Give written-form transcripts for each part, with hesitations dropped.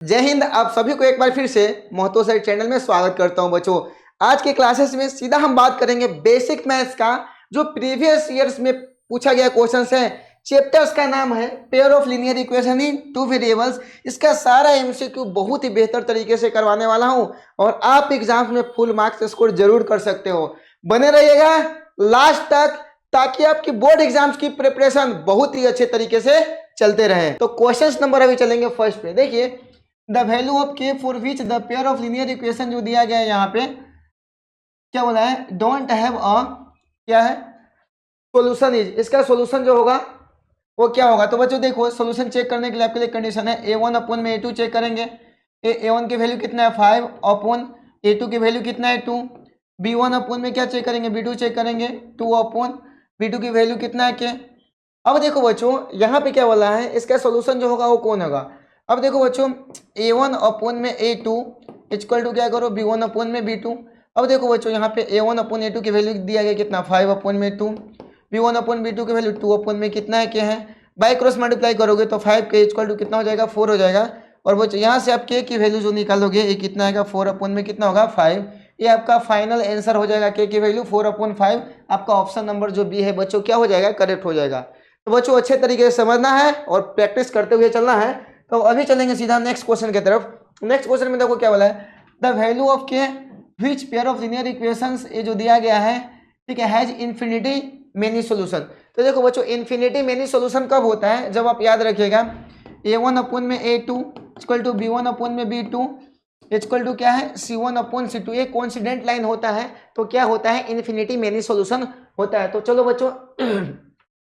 जय हिंद। आप सभी को एक बार फिर से महतो सर चैनल में स्वागत करता हूं बच्चों। आज के क्लासेस में सीधा हम बात करेंगे बेसिक मैथ्स का, जो प्रीवियस ईयर्स में पूछा गया क्वेश्चंस है। चैप्टर्स का नाम है pair of linear equation in two variables. इसका सारा एमसीक्यू बहुत ही बेहतर तरीके से करवाने वाला हूं और आप एग्जाम्स में फुल मार्क्स स्कोर जरूर कर सकते हो। बने रहिएगा लास्ट तक ताकि आपकी बोर्ड एग्जाम्स की प्रिपरेशन बहुत ही अच्छे तरीके से चलते रहे। तो क्वेश्चन नंबर अभी चलेंगे फर्स्ट पे। देखिए, द वैल्यू ऑफ के for which the pair of linear equation जो दिया गया है यहाँ पे क्या बोला है, डोंट हैव अ क्या है सॉल्यूशन इज। इसका सॉल्यूशन जो होगा वो क्या होगा। तो बच्चों देखो, सॉल्यूशन चेक करने के लिए आपके लिए कंडीशन है a1 अपॉन में a2 चेक करेंगे। a1 की वैल्यू कितना है 5 अपॉन a2 की वैल्यू कितना है 2। b1 अपॉन में क्या चेक करेंगे, b2 चेक करेंगे 2 अपॉन b2 की वैल्यू कितना है के। अब देखो बच्चों यहाँ पे क्या बोला है, इसका सॉल्यूशन जो होगा वो कौन होगा। अब देखो बच्चों, a1 अपॉन में a2 इक्वल टू क्या करो b1 अपॉन में b2। अब देखो बच्चों यहाँ पे a1 अपॉन a2 की वैल्यू दिया गया कितना 5 अपॉन में 2, b1 अपॉन b2 की वैल्यू 2 अपॉन में कितना है क्या है। बाय क्रॉस मल्टीप्लाई करोगे तो 5 के इक्वल टू कितना हो जाएगा 4 हो जाएगा। और बच्चों यहाँ से आप के की वैल्यू जो निकालोगे ये कितना आएगा 4 अपॉन में कितना होगा 5। ये आपका फाइनल आंसर हो जाएगा, के की वैल्यू 4 अपॉन 5। आपका ऑप्शन नंबर जो बी है बच्चों क्या हो जाएगा, करेक्ट हो जाएगा। तो बच्चों अच्छे तरीके से समझना है और प्रैक्टिस करते हुए चलना है। तो अभी चलेंगे सीधा नेक्स्ट क्वेश्चन की तरफ। नेक्स्ट क्वेश्चन में देखो क्या बोला है, द वैल्यू ऑफ के which pair of linear equations, ये जो दिया गया है ठीक है, हैज इन्फिनिटी मेनी सॉल्यूशन। तो देखो बच्चों, इन्फिनिटी मेनी सॉल्यूशन कब होता है, जब आप याद रखिएगा a1 अपॉन में a2 equal to b1 upon में b2 इक्वल टू क्या है c1 अपॉन c2। ये कोइंसिडेंट लाइन होता है तो क्या होता है, इन्फिनिटी मेनी सॉल्यूशन होता है। तो चलो बच्चों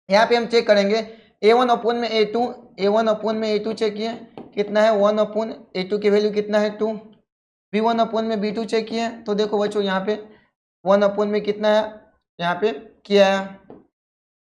यहाँ पे हम चेक करेंगे a1 अपॉन में a2, a1 अपॉन में a2 चेक किए कितना है 1 अपॉन a2 की वैल्यू कितना है 2। b1 अपॉन में b2 चेक किए तो देखो बच्चों यहाँ पे 1 अपॉन में कितना है यहाँ पे किया है,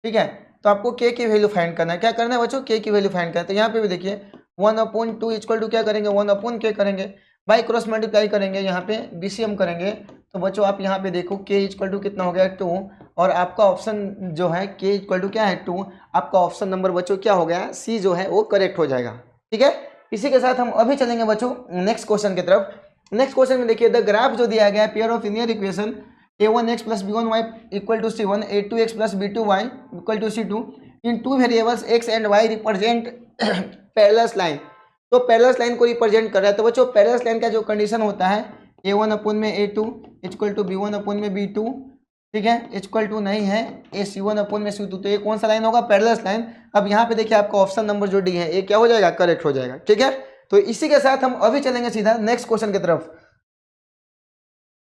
ठीक है। तो आपको k की वैल्यू फाइंड करना है। क्या करना है बच्चों, k की वैल्यू फाइंड करना है। तो यहाँ पे भी देखिए 1 अपॉन 2 इक्वल टू क्या करेंगे 1 अपॉन k करेंगे, बाई क्रॉस मल्टीप्लाई करेंगे, यहाँ पे बीसीएम करेंगे। तो बच्चों आप यहाँ पे देखो k इक्वल टू कितना हो गया 2 और आपका ऑप्शन जो है k इक्वल टू क्या है 2। आपका ऑप्शन नंबर बच्चों क्या हो गया, सी जो है वो करेक्ट हो जाएगा, ठीक है। इसी के साथ हम अभी चलेंगे बच्चों नेक्स्ट क्वेश्चन की तरफ। नेक्स्ट क्वेश्चन में देखिए, द ग्राफ जो दिया गया है pair of linear equation a1x plus b1y equal to c1, a2x plus b2y equal to c2 in two variables x and y represent parallel line. तो parallel line को represent कर रहा है। तो बच्चों पैरेलल लाइन का जो कंडीशन होता है a1 अपॉन में a2 equal to b1 upon में b2, ठीक है, इक्वल टू नहीं है ए c1 अपॉन में c2। तो ये कौन सा लाइन होगा, पैरेलल लाइन। अब यहाँ पे देखिए आपका ऑप्शन नंबर जो डी है ये क्या हो जाएगा, करेक्ट हो जाएगा, ठीक है। तो इसी के साथ हम अभी चलेंगे सीधा नेक्स्ट क्वेश्चन की तरफ।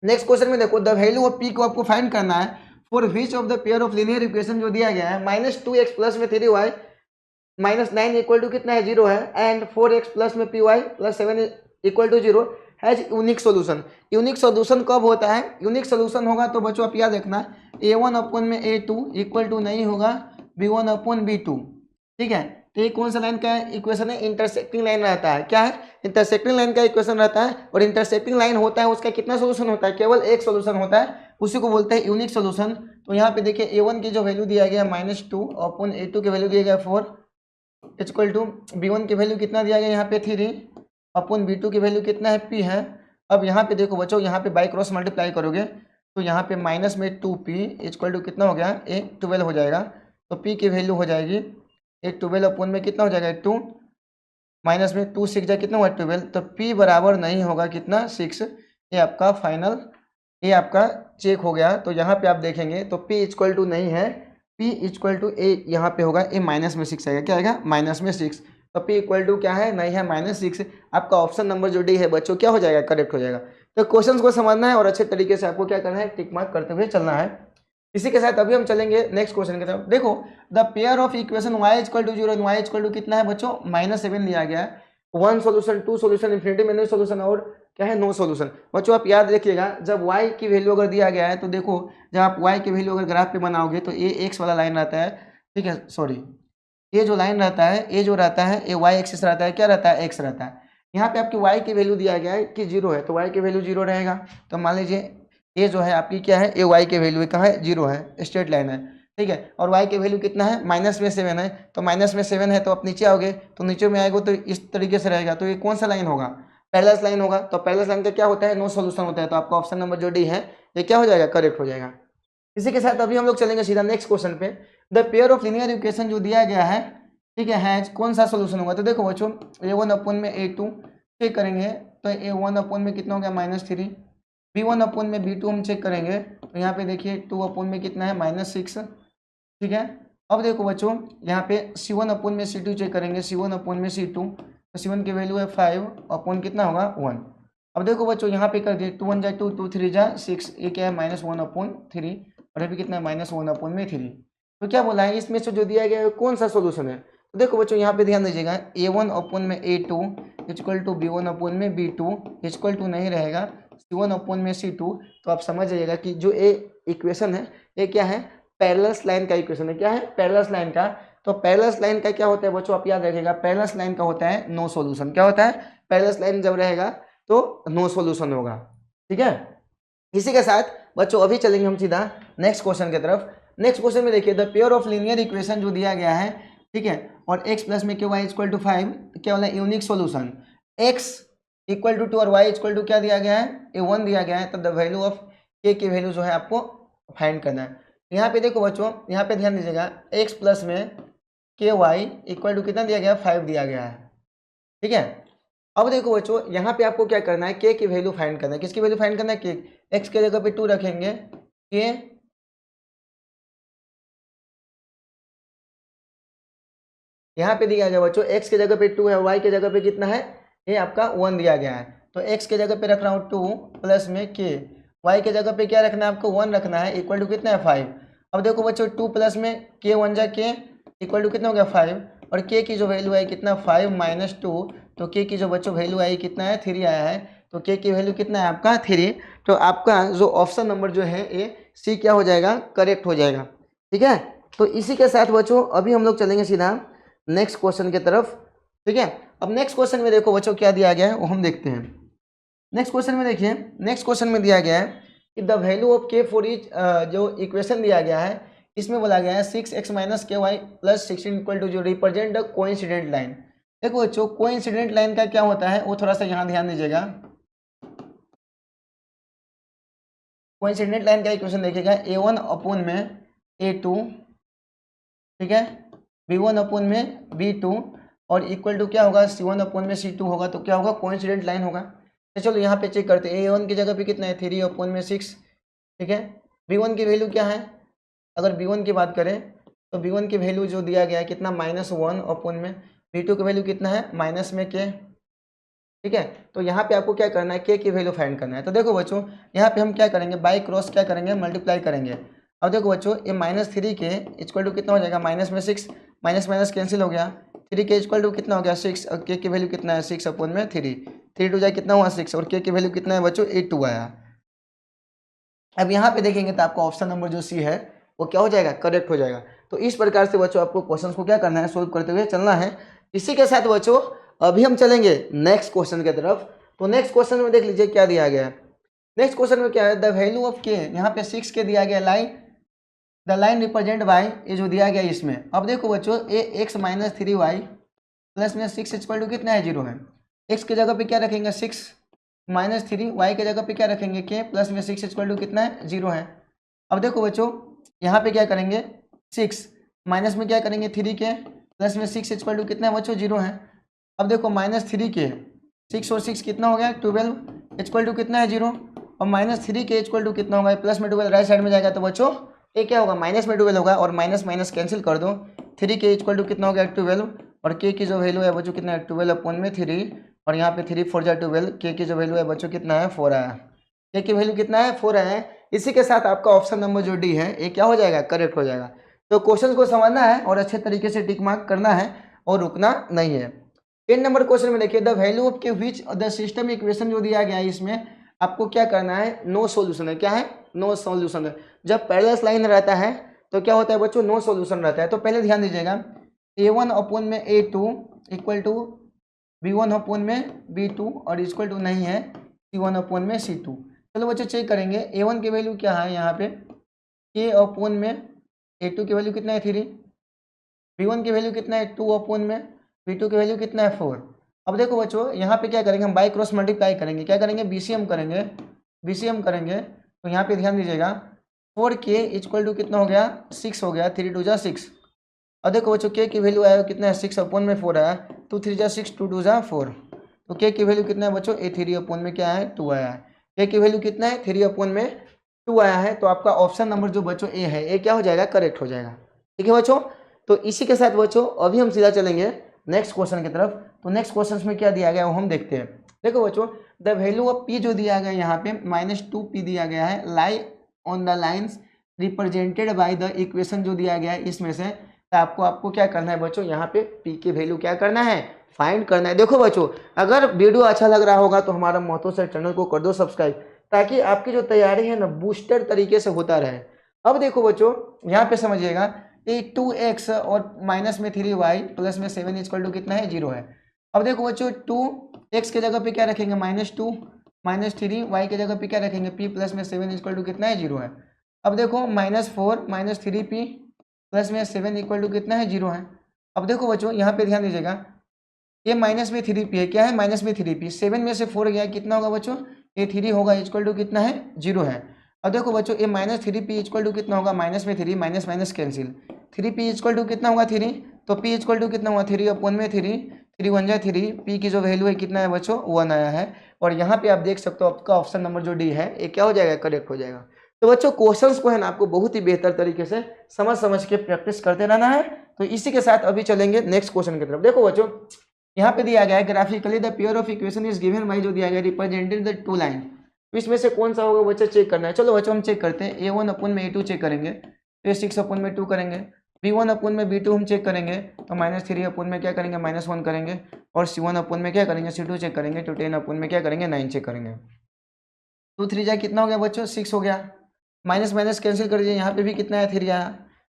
नेक्स्ट क्वेश्चन में देखो, द वैल्यू ऑफ पी को आपको फाइंड करना है for which of the pair of linear equation जो दिया गया है -2x प्लस में 3y -9 इक्वल टू कितना है 0 है, एंड 4x प्लस में py plus 7 equal to 0 has unique solution. Unique solution कब होता है, यूनिक सोल्यूशन होगा तो बच्चों आप याद रखना a1 अपॉन में a2 इक्वल टू नहीं होगा b1 अपॉन b2, ठीक है। तो ये कौन सा लाइन का इक्वेशन है, इंटरसेक्टिंग लाइन रहता है। क्या है, इंटरसेक्टिंग लाइन का इक्वेशन रहता है। और इंटरसेक्टिंग लाइन होता है उसका कितना सोल्यूशन होता है, केवल एक सोल्यूशन होता है, उसी को बोलते हैं यूनिक सोल्यूशन। तो यहाँ पे देखिए a1 की जो वैल्यू दिया गया -2 अपॉन a2 की वैल्यू दिया गया 4 इक्वल टू b1 की वैल्यू कितना दिया गया यहाँ पे 3 अपॉन b2 की वैल्यू कितना है p है। अब यहाँ पे देखो बच्चों, यहाँ पे बाई क्रॉस मल्टीप्लाई करोगे तो यहाँ पे माइनस में 2p इक्वल टू कितना हो गया, एक 12 हो जाएगा। तो p की वैल्यू हो जाएगी एक 12 अपॉन में कितना हो जाएगा 2, माइनस में 2 6 जाए कितना हुआ 12। तो p बराबर नहीं होगा कितना 6। ये आपका फाइनल, ये आपका चेक हो गया। तो यहाँ पे आप देखेंगे तो p इक्वल टू नहीं है, p इक्वल टू ए यहाँ पे होगा ए माइनस में 6 आएगा। क्या आएगा, माइनस में 6। तो p इक्वल टू क्या है, नहीं है -6। आपका ऑप्शन नंबर जो डी है बच्चों क्या हो जाएगा, करेक्ट हो जाएगा। तो क्वेश्चन को समझना है और अच्छे तरीके से आपको क्या करना है, टिक मार्क करते हुए चलना है। इसी के साथ अभी हम चलेंगे नेक्स्ट क्वेश्चन की तरफ। देखो, the pair of equation y equal to 0 and y equal to कितना है बच्चों -7 लिया गया है। 1 solution 2 solution infinity many solution और क्या है नो सोल्यूशन। बच्चों आप याद रखिएगा, जब y की वैल्यू अगर दिया गया है तो देखो, जब आप y की वैल्यू अगर ग्राफ पे बनाओगे तो ये x वाला लाइन रहता है, ठीक है, सॉरी ये जो लाइन रहता है, ये जो रहता है ये y एक्सिस रहता है, क्या रहता है, x रहता है। यहाँ पे आपकी y की वैल्यू दिया गया है कि 0 है, तो y की वैल्यू 0 रहेगा। तो मान लीजिए ये जो है आपकी क्या है, ये y की वैल्यू कहाँ है 0 है, स्ट्रेट लाइन है, ठीक है, और y की वैल्यू कितना है, माइनस में 7 है, तो माइनस में 7 है तो आप नीचे आओगे तो नीचे में आएगा तो इस तरीके से रहेगा, तो ये कौन सा लाइन होगा, पैरेलल लाइन होगा। तो पैरेलल लाइन का क्या होता है, नो सॉल्यूशन होता है, तो आपका ऑप्शन नंबर जो डी है ये क्या हो जाएगा, करेक्ट हो जाएगा। इसी के साथ अभी हम लोग चलेंगे सीधा नेक्स्ट क्वेश्चन पे। The pair of linear equation जो दिया गया है, ठीक है कौन सा सोल्यूशन होगा, तो देखो बच्चों a1 अपन में a2 चेक करेंगे तो a1 अपन में कितना हो गया -3, b1 अपन में b2 हम चेक करेंगे तो यहाँ पे देखिए 2 अपन में कितना है -6, ठीक है। अब देखो बच्चों यहाँ पे c1 अपन में c2 चेक करेंगे, c1 अपन में c2, तो c1 की वैल्यू है 5, अपन कितना होगा 1। अब देखो बच्चों यहाँ पे कर दिए 2 1 जा 2, 2 3 जा 6, ये क्या है -1/3, और अभी कितना है -1/3। तो क्या बोला है, इसमें से जो दिया गया है कौन सा सोल्यूशन है, तो देखो बच्चों यहाँ पे ध्यान दीजिएगा a1 अपन में a2 इक्वल टू b1 अपन में b2 इक्वल टू नहीं रहेगा c1 अपन में c2, तो आप समझ जाइएगा कि जो ये इक्वेशन है ये क्या है, पैरेलल लाइन का इक्वेशन है। क्या है, पैरेलल लाइन का। तो पैरेलल लाइन का क्या होता है बच्चों, आप याद रखिएगा, पैरेलल लाइन का होता है नो सॉल्यूशन। क्या होता है, पैरेलल लाइन जब रहेगा तो नो सॉल्यूशन होगा, ठीक है। इसी के साथ बच्चों अभी चलेंगे हम सीधा नेक्स्ट क्वेश्चन की तरफ। नेक्स्ट क्वेश्चन में देखिए the pair of linear equation जो दिया गया है, ठीक है, और x प्लस में ky इक्वल टू 5, क्या बोला, unique solution x equal to 2 और y इक्वल टू क्या दिया गया है, a1 दिया गया है, तो द वैल्यू ऑफ k की वैल्यू जो है आपको फाइंड करना है। यहाँ पे देखो बच्चों, यहाँ पे ध्यान दीजिएगा x प्लस में ky इक्वल टू कितना दिया गया है, 5 दिया गया है, ठीक है। अब देखो बच्चों यहाँ पे आपको क्या करना है, k की वैल्यू फाइंड करना है। किसकी वैल्यू फाइंड करना है, k, x के जगह पे 2 रखेंगे, k यहाँ पे दिया गया बच्चों x के जगह पे 2 है, y के जगह पे कितना है, ये आपका 1 दिया गया है, तो x के जगह पे रख रहा हूँ 2 प्लस में k, y के जगह पे क्या रखना है आपको, 1 रखना है, इक्वल टू कितना है 5। अब देखो बच्चों 2 प्लस में k 1 जा k इक्वल टू कितना हो गया 5, और k की जो वैल्यू है कितना 5 माइनस 2, तो k की जो बच्चों वैल्यू आई कितना है 3 आया है, तो k की वैल्यू कितना है आपका 3। तो आपका जो ऑप्शन नंबर जो है ये सी क्या हो जाएगा, करेक्ट हो जाएगा, ठीक है। तो इसी के साथ बच्चों अभी हम लोग चलेंगे सीधा नेक्स्ट क्वेश्चन की तरफ, ठीक है। अब नेक्स्ट क्वेश्चन में देखो बच्चों क्या दिया गया है वो हम देखते हैं। नेक्स्ट क्वेश्चन में देखिए, नेक्स्ट क्वेश्चन में दिया गया है कि the value of k for each, जो इक्वेशन दिया गया है इसमें बोला गया है 6x minus ky plus 16 equal to जो रिप्रेजेंट द कोइंसिडेंट लाइन। देखो बच्चों कोइंसिडेंट लाइन का क्या होता है वो थोड़ा सा यहाँ ध्यान दीजिएगा। कोइंसिडेंट लाइन का इक्वेशन देखिएगा a1 अपॉन में a2, ठीक है, b1 अपॉन में b2 और इक्वल टू क्या होगा c1 अपॉन में c2 होगा, तो क्या होगा कोइंसिडेंट लाइन होगा। तो चलो यहाँ पे चेक करते हैं, a1 की जगह पे कितना है 3 अपॉन में 6, ठीक है। b1 की वैल्यू क्या है, अगर b1 की बात करें तो b1 की वैल्यू जो दिया गया है कितना -1 अपॉन में, b2 की वैल्यू कितना है माइनस में k, ठीक है। तो यहाँ पे आपको क्या करना है, k की वैल्यू फाइंड करना है। तो देखो बच्चों यहाँ पे हम क्या करेंगे, बाई क्रॉस क्या करेंगे, मल्टीप्लाई करेंगे। अब देखो बच्चों ये -3 के इक्वल टू कितना हो जाएगा, माइनस में 6, माइनस माइनस कैंसिल हो गया, 3 के इक्वल टू कितना हो गया 6, और k की वैल्यू कितना है 6 अपॉन में 3, 3 टू जाए कितना हुआ 6, और k की वैल्यू कितना है बच्चों 8 आया। अब यहाँ पे देखेंगे तो आपका ऑप्शन नंबर जो सी है वो क्या हो जाएगा, करेक्ट हो जाएगा। तो इस प्रकार से बच्चों आपको क्वेश्चन को क्या करना है, सोल्व करते हुए चलना है। इसी के साथ बच्चों अभी हम चलेंगे नेक्स्ट क्वेश्चन की तरफ। तो नेक्स्ट क्वेश्चन में देख लीजिए क्या दिया गया है। नेक्स्ट क्वेश्चन में क्या है, द वैल्यू ऑफ के, यहाँ पे 6 के दिया गया line, the line represent by, ये जो दिया गया इसमें। अब देखो बच्चों ए x माइनस 3y प्लस में 6 इक्वल टू कितना है 0 है, x की जगह पे क्या रखेंगे 6 माइनस 3, y के जगह पे क्या रखेंगे k प्लस में 6 इक्वल टू कितना है 0 है। अब देखो बच्चों यहाँ पे क्या करेंगे 6 माइनस में क्या करेंगे 3 के प्लस में 6 इक्वल टू कितना है बच्चों 0 है। अब देखो -3 के 6 और 6 कितना हो गया 12 इक्वल टू कितना है 0, और -3 के इक्वल टू कितना होगा प्लस में 12 राइट साइड में जाएगा, तो बच्चों ये क्या होगा माइनस में 12 होगा, और माइनस माइनस कैंसिल कर दो, 3 के इक्वल टू कितना हो गया 12, और k की जो वैल्यू है बच्चों कितना है 12 अपॉन में 3, और यहाँ पे 3 4 जा 12, k की जो वैल्यू है बच्चों कितना है 4 आया, k की वैल्यू कितना है 4 आया है। इसी के साथ आपका ऑप्शन नंबर जो डी है ये क्या हो जाएगा, करेक्ट हो जाएगा। तो क्वेश्चन को समझना है और अच्छे तरीके से टिक मार्क करना है और रुकना नहीं है। 10 नंबर क्वेश्चन में देखिए द वैल्यू ऑफ के विच द सिस्टम इक्वेशन जो दिया गया है इसमें आपको क्या करना है, नो सॉल्यूशन है। क्या है, नो सॉल्यूशन है। जब पैरेलल लाइन रहता है तो क्या होता है बच्चों, नो सॉल्यूशन रहता है। तो पहले ध्यान दीजिएगा a1 अपॉन में a2 equal to b1 upon में b2 और इक्वल टू नहीं है c1 अपॉन में c2। चलो बच्चों चेक करेंगे a1 की वैल्यू क्या है, यहाँ पे k अपॉन में A2 की वैल्यू कितना है 3, V1 की वैल्यू कितना है 2 अपॉन में V2 की वैल्यू कितना है 4। अब देखो बच्चों यहाँ पे क्या करेंगे, हम बाई क्रॉस मल्टीप्लाई करेंगे, क्या करेंगे BCM करेंगे, BCM करेंगे। तो यहाँ पे ध्यान दीजिएगा 4K इक्वल टू कितना हो गया 6 हो गया, 3 2 जा 6। और देखो बच्चों K की वैल्यू आया कितना है 6 अपॉन में 4 आया, 2 3 जा 6 2 2 जा 4। तो K की वैल्यू कितना है बच्चों A3 अपॉन में क्या है 2 आया है। K की वैल्यू कितना है 3 अपॉन में 2 आया है। तो आपका ऑप्शन नंबर जो बच्चों ए है, ए क्या हो जाएगा करेक्ट हो जाएगा। ठीक है बच्चों, तो इसी के साथ बच्चों अभी हम सीधा चलेंगे नेक्स्ट क्वेश्चन की तरफ। तो नेक्स्ट क्वेश्चन में क्या दिया गया वो हम देखते हैं। देखो बच्चों द वैल्यू ऑफ P जो दिया गया यहाँ पे -2P दिया गया है, lie on the lines represented by the equation जो दिया गया है इसमें से। तो आपको क्या करना है बच्चों, यहाँ पे P की वैल्यू क्या करना है फाइंड करना है। देखो बच्चों अगर वीडियो अच्छा लग रहा होगा तो हमारा महतो सर चैनल को कर दो सब्सक्राइब, ताकि आपकी जो तैयारी है ना बूस्टर तरीके से होता रहे। अब देखो बच्चों यहाँ पे समझिएगा ये 2x और माइनस में 3y प्लस में 7 इक्वल टू कितना है 0 है। अब देखो बच्चों 2x के जगह पे क्या रखेंगे -2 -3, y के जगह पे क्या रखेंगे p प्लस में 7 इक्वल टू कितना है 0 है। अब देखो -4 -3p प्लस में 7 इक्वल टू कितना है 0 है। अब देखो बच्चों यहाँ पे ध्यान दीजिएगा ये माइनस में 3p है, क्या है माइनस में 3p, 7 में से 4 गया कितना होगा बच्चों ये 3 होगा इक्वल टू कितना है 0 है। अब देखो बच्चों ये -3p इक्वल टू कितना होगा माइनस में 3 minus minus cancel, 3p equal to कितना होगा 3, तो p इक्वल टू कितना हुआ 3 अपॉन में 3, 3 1 जा 3, p की जो वैल्यू है कितना है बच्चों 1 आया है। और यहाँ पे आप देख सकते हो आपका ऑप्शन नंबर जो डी है ये क्या हो जाएगा करेक्ट हो जाएगा। तो बच्चों क्वेश्चंस को है ना आपको बहुत ही बेहतर तरीके से समझ के प्रैक्टिस करते रहना है। तो इसी के साथ अभी चलेंगे नेक्स्ट क्वेश्चन की तरफ। देखो बच्चों यहाँ पे दिया गया है graphically the pair of equation is given by जो दिया गया रिप्रेजेंटेड द टू लाइन, इसमें से कौन सा होगा बच्चा चेक करना है। चलो बच्चों हम चेक करते हैं A1 अपॉन में A2 चेक करेंगे, तो 6 अपॉन में 2 करेंगे, B1 अपॉन में B2 हम चेक करेंगे तो -3 अपॉन में क्या करेंगे -1 करेंगे, और C1 अपॉन में क्या करेंगे C2 चेक करेंगे, तो 10 अपॉन में क्या करेंगे 9 चेक करेंगे। 2 3 जा कितना हो गया बच्चों 6 हो गया, माइनस माइनस कैंसिल कर दीजिए, यहाँ पे भी कितना है 3 आया।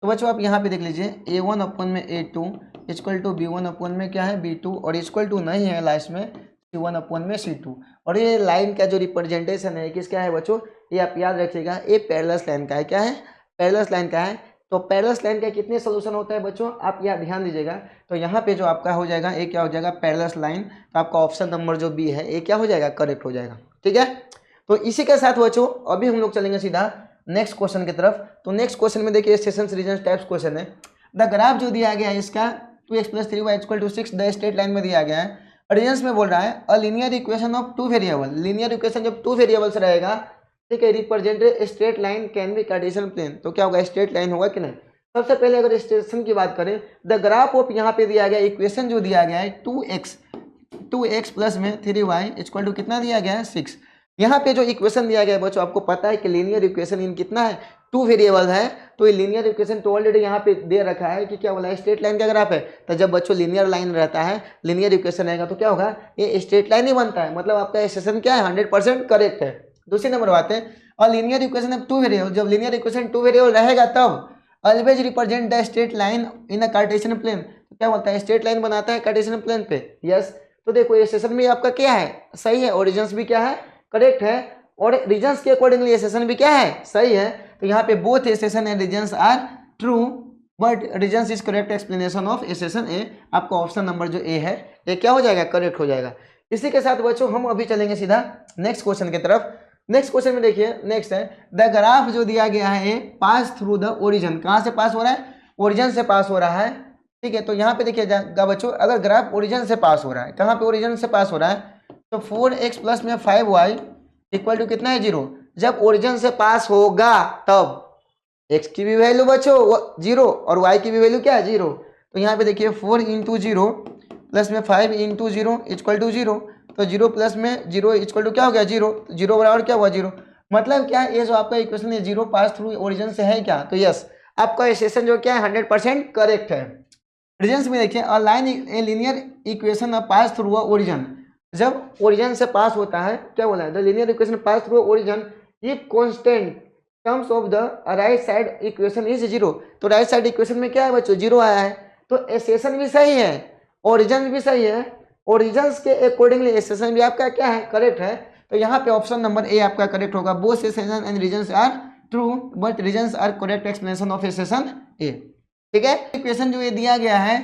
तो बच्चों आप यहाँ पे देख लीजिए A1 अपॉन में A2 equal to B1 upon में क्या है B2, और इक्वल टू नहीं है लास्ट में C1 अपॉन में C2। और ये लाइन का जो रिप्रेजेंटेशन है किसका है बच्चों, ये आप याद रखिएगा ये पैरेलल लाइन का है, क्या है पैरेलल लाइन का है। तो पैरेलल लाइन का कितने सोल्यूशन होता है बच्चों आप यहाँ ध्यान दीजिएगा। तो यहाँ पे जो आपका हो जाएगा ये क्या हो जाएगा पैरेलल लाइन, तो आपका ऑप्शन नंबर जो बी है ये क्या हो जाएगा करेक्ट हो जाएगा। ठीक है, तो इसी के साथ बच्चों अभी हम लोग चलेंगे सीधा नेक्स्ट क्वेश्चन की तरफ। तो नेक्स्ट क्वेश्चन में देखिए सेशन रीजन टाइप्स क्वेश्चन है। द ग्राफ जो दिया गया है इसका 2x + 3y = 6 the straight line में दिया गया है। रीजन्स में बोल रहा है a linear equation of 2 variable, linear equation जब 2 वेरिएबल्स रहेगा ठीक है represented straight line can be Cartesian plane, तो क्या होगा स्ट्रेट लाइन होगा कि नहीं। सबसे पहले अगर स्टेशन की बात करें द ग्राफ ऑफ यहाँ पे दिया गया इक्वेशन जो दिया गया है 2x प्लस में 3y = कितना दिया गया है 6। यहाँ पे जो इक्वेशन दिया गया है बच्चों आपको पता है कि लीनियर इक्वेशन इन कितना है 2 वेरिएबल है। तो ये लीनियर इक्वेशन तो ऑलरेडी यहाँ पे दे रखा है कि क्या बोला है स्ट्रेट लाइन का ग्राफ है। तो जब बच्चों लीनियर लाइन रहता है लीनियर इक्वेशन रहेगा तो क्या होगा ये स्ट्रेट लाइन ही बनता है, मतलब आपका स्टेशन क्या है 100% करेक्ट है। दूसरी नंबर बात है और लीनियर इक्वेशन ऑफ 2 वेरिएबल, जब लीनियर इक्वेशन 2 वेरिएबल रहेगा तब always represent the straight line in a Cartesian plane, तो क्या बोलता है स्ट्रेट लाइन बनाता है कार्टेशियन प्लेन पे। यस, तो देखो ये सेशन भी आपका क्या है सही है, ओरिजिन्स भी क्या है करेक्ट है, और रीजन्स के अकॉर्डिंगली सेशन भी क्या है सही है। तो यहाँ पे both assertion and reasons are true but reasons is correct explanation of assertion A. आपका ऑप्शन नंबर जो ए है ये क्या हो जाएगा करेक्ट हो जाएगा। इसी के साथ बच्चों हम अभी चलेंगे सीधा नेक्स्ट क्वेश्चन की तरफ। नेक्स्ट क्वेश्चन में देखिए नेक्स्ट है द ग्राफ जो दिया गया है पास थ्रू द ओरिजिन, कहाँ से पास हो रहा है ओरिजिन से पास हो रहा है। ठीक है, तो यहाँ पे देखिएगा बच्चों अगर ग्राफ ओरिजिन से पास हो रहा है, कहाँ पे ओरिजिन से पास हो रहा है तो 4x प्लस में 5y इक्वल टू कितना है 0। जब ओरिजिन से पास होगा तब x की भी वैल्यू बच्चों 0 और y की भी वैल्यू क्या है 0। तो यहाँ पे देखिए 4 × 0 प्लस में 5 × 0 इक्वल टू 0, तो 0 प्लस में 0 इक्वल टू क्या हो गया 0, 0 बराबर क्या हुआ 0। मतलब क्या है ये जो आपका इक्वेशन है 0 पास थ्रू ओरिजिन से है क्या, तो यस आपका सेशन जो क्या है 100% करेक्ट है। रीजन्स में देखिए a line a linear equation pass through origin, जब ओरिजिन से पास होता है क्या बोला है the linear equation pass through origin if constant terms of the right side equation is 0। तो राइट साइड इक्वेशन में क्या है बच्चों 0 आया है, तो एसेशन भी सही है ओरिजिन भी सही है, ओरिजिन्स के अकॉर्डिंगली एसेशन भी आपका क्या है करेक्ट है। तो यहाँ पे ऑप्शन नंबर ए आपका करेक्ट होगा, both assertion and reasons are true but reasons are correct explanation of assertion A. ठीक है, इक्वेशन जो ये दिया गया है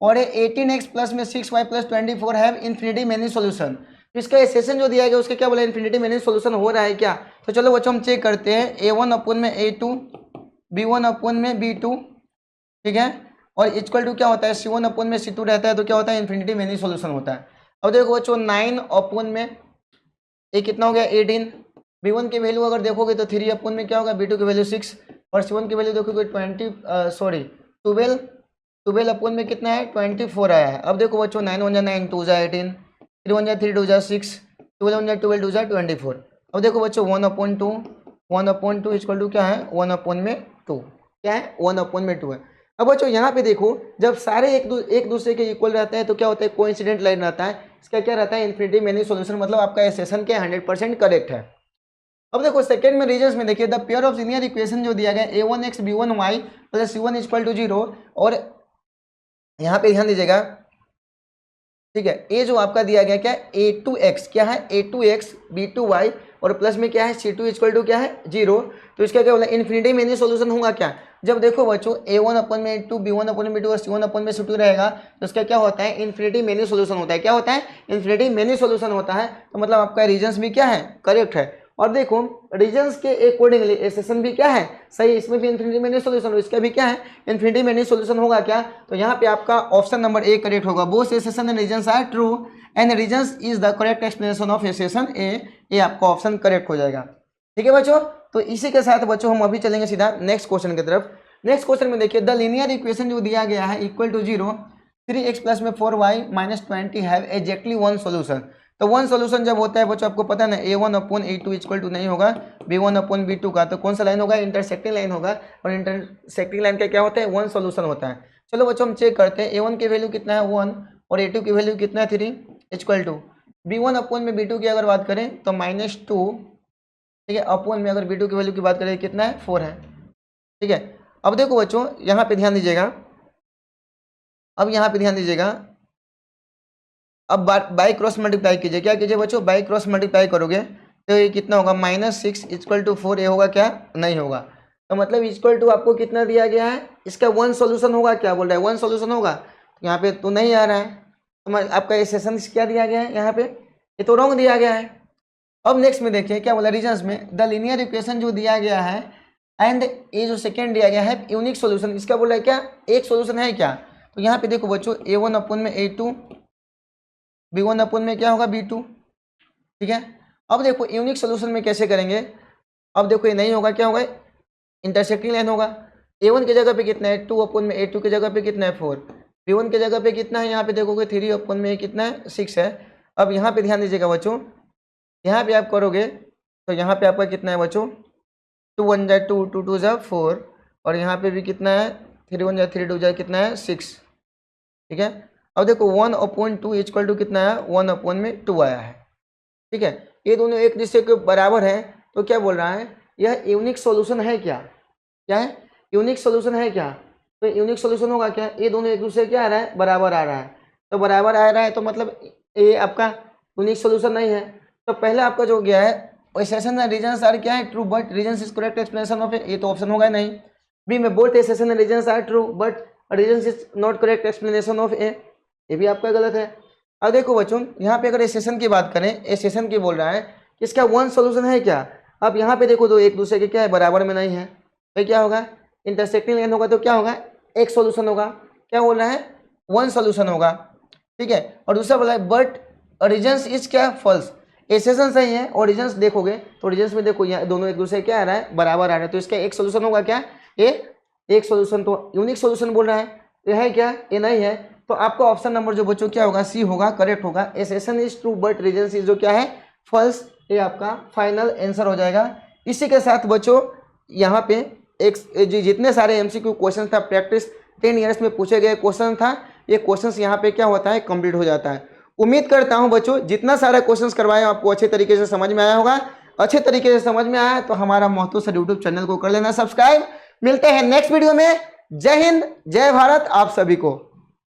और ये 18x प्लस में 6y plus 24 have infinity many solution. तो इसका एक्सेशन जो दिया गया उसके क्या बोला, इन्फिनिटी मेनी सॉल्यूशन हो रहा है क्या। तो चलो बच्चों हम चेक करते हैं, a1 अपन में a2, b1 अपन में b2, ठीक है, और इक्वल टू क्या होता है c1 अपन में c2 रहता है, तो क्या होता है इन्फिनिटी मेनी सॉल्यूशन होता है। अब देखो बच्चों 9 अपन में ये कितना हो गया 18, b1 की वैल्यू अगर देखोगे तो 3 अपन में क्या होगा b2 की वैल्यू 6 और c1 की वैल्यू देखोगे 12 अपन में कितना है 24 आया है। अब देखो बच्चों 9 1 जा 9 2 जा 18, 3 1 जा 3 2 जा 6, 12 1 जा 12 2 जा 24। अब देखो बच्चों 1/2 इक्वल टू क्या है 1 में 2, क्या है 1 में 2 है। अब बच्चों यहाँ पे देखो जब सारे एक दूसरे के इक्वल रहते हैं तो क्या होता है कोइंसिडेंट लाइन रहता है, इसका क्या रहता है इन्फिनिटी मेनी सॉल्यूशन, मतलब आपका एक्सेशन क्या 100% करेक्ट है। अब देखो सेकंड में रीजंस में देखिए the pair of linear equation जो दिया गया a1x b1y plus c1 equal to 0, और यहाँ पे ध्यान दीजिएगा, ठीक है, ये जो आपका दिया गया क्या a2x, क्या है a2x b2y और प्लस में क्या है c2 इक्वल टू क्या है 0, तो इसका क्या बोला इन्फिनिटी मेनी सॉल्यूशन होगा क्या। जब देखो बच्चों a1 अपन में a2 b1 अपन में b2 और c1 अपन में c2 रहेगा तो इसका क्या होता है इन्फिनिटी मेनी सॉल्यूशन होता है, क्या होता है इन्फिनिटी मेनी सॉल्यूशन होता है। तो मतलब आपका रीजंस भी क्या है करेक्ट है, और देखो रीजंस के अकॉर्डिंगली एक्सेशन भी क्या है सही, इसमें भी इन्फिनिटी मेनी सॉल्यूशन हो, इसका भी क्या है इन्फिनिटी मेनी सॉल्यूशन होगा क्या। तो यहाँ पे आपका ऑप्शन नंबर ए करेक्ट होगा, both assertion and reasons are true and reasons is the correct explanation of assertion A, ये आपका ऑप्शन करेक्ट हो जाएगा। ठीक है बच्चों, तो इसी के साथ बच्चों हम अभी चलेंगे सीधा नेक्स्ट क्वेश्चन की तरफ। नेक्स्ट क्वेश्चन में देखिए द लीनियर इक्वेशन जो दिया गया है इक्वल टू 0 3x प्लस में 4y minus 20 have exactly one solution. तो वन सॉल्यूशन जब होता है बच्चों आपको पता है ना a1 upon a2 equal to नहीं होगा b1 अपॉन b2 का, तो कौन सा लाइन होगा इंटरसेक्टिंग लाइन होगा, और इंटरसेक्टिंग लाइन का क्या होता है वन सॉल्यूशन होता है। चलो बच्चों हम चेक करते हैं a1 की वैल्यू कितना है 1 और a2 की वैल्यू कितना है 3 इक्वल टू b1 अपॉन में b2 की अगर बात करें तो -2, ठीक है, अपॉन में अगर b2 की वैल्यू की बात करें कितना है 4 है। ठीक है, अब देखो बच्चों यहाँ पे ध्यान दीजिएगा, अब यहाँ पे ध्यान दीजिएगा, अब बाई क्रॉस मल्टीप्लाई कीजिए, क्या कीजिए बच्चों बाई क्रॉस मल्टीप्लाई करोगे तो ये कितना होगा -6 इक्वल टू 4, ये होगा क्या नहीं होगा। तो मतलब इक्वल टू आपको कितना दिया गया है, इसका वन सॉल्यूशन होगा, क्या बोल रहा है वन सॉल्यूशन होगा, तो यहाँ पे तो नहीं आ रहा है, तो आपका एक्सेशन क्या दिया गया है यहाँ पे, ये तो रॉन्ग दिया गया है। अब नेक्स्ट में देखिए क्या बोला रीजंस में द लीनियर इक्वेशन जो दिया गया है एंड ये जो सेकेंड दिया गया है यूनिक सॉल्यूशन, इसका बोल रहा है क्या एक सॉल्यूशन है क्या। तो यहाँ पे देखो बच्चों a1 अपन में a2 b1 अपन में क्या होगा b2, ठीक है। अब देखो यूनिक सॉल्यूशन में कैसे करेंगे, अब देखो ये नहीं होगा, क्या होगा इंटरसेक्टिंग लाइन होगा, a1 की जगह पे कितना है 2 अपन में a2 की जगह पे कितना है 4, b1 की जगह पे कितना है यहाँ पे देखोगे 3 अपन में कितना है 6 है। अब यहाँ पे ध्यान दीजिएगा बच्चों, यहाँ पे आप करोगे तो यहाँ पे आपका कितना है बच्चों 2 1 जा 2 2 2 जा 4 और यहाँ पे भी कितना है 3 1 जा 3 2 जा कितना है 6, ठीक है। अब देखो 1/2 इक्वल टू कितना है 1/2 आया है, ठीक है। ये दोनों एक दूसरे के बराबर है, तो क्या बोल रहा है यह यूनिक सॉल्यूशन है क्या, क्या है यूनिक सॉल्यूशन है क्या, तो यूनिक सॉल्यूशन होगा क्या, ये दोनों एक दूसरे क्या आ रहा है बराबर आ रहा है, तो बराबर आ रहा है तो मतलब ये आपका यूनिक सॉल्यूशन नहीं है। तो पहले आपका जो गया है एक्सेशन एंड रीजंस आर क्या है true but reasons is correct explanation of A, ये तो ऑप्शन होगा नहीं। बी में both assertion and reasons are true but reasons is not correct explanation of A, ये भी आपका गलत है। अब देखो बच्चों यहाँ पे अगर एक्सेशन की बात करें, एक्सेशन की बोल रहा है कि इसका वन सॉल्यूशन है क्या। अब यहाँ पे देखो दो एक दूसरे के क्या है बराबर में नहीं है, तो क्या होगा इंटरसेक्टिंग लाइन होगा, तो क्या होगा एक सॉल्यूशन होगा, क्या बोल रहा है वन सॉल्यूशन होगा, ठीक है। और दूसरा बोला है बट रीजंस इज क्या फॉल्स, एक्सेशन सही है और रीजंस देखोगे तो रीजंस में देखो यहाँ दोनों एक दूसरे क्या आ रहा है बराबर आ रहा है, तो इसका एक सॉल्यूशन होगा क्या ये एक सॉल्यूशन, तो यूनिक सॉल्यूशन बोल रहा है, ये है क्या ये नहीं है। तो आपका ऑप्शन नंबर जो बच्चों क्या होगा सी होगा करेक्ट होगा, assertion is true but reasons is जो क्या है फॉल्स, ये आपका फाइनल आंसर हो जाएगा। इसी के साथ बच्चों यहाँ पे एक जितने सारे एमसीक्यू क्वेश्चन था प्रैक्टिस 10 ईयर्स में पूछे गए क्वेश्चन था, ये क्वेश्चंस यहाँ पे क्या होता है कंप्लीट हो जाता है। उम्मीद करता हूँ बच्चों जितना सारा क्वेश्चंस करवाए आपको अच्छे तरीके से समझ में आया होगा, अच्छे तरीके से समझ में आया तो हमारा महतो सर यूट्यूब चैनल को कर लेना सब्सक्राइब। मिलते हैं नेक्स्ट वीडियो में, जय हिंद जय भारत आप सभी को।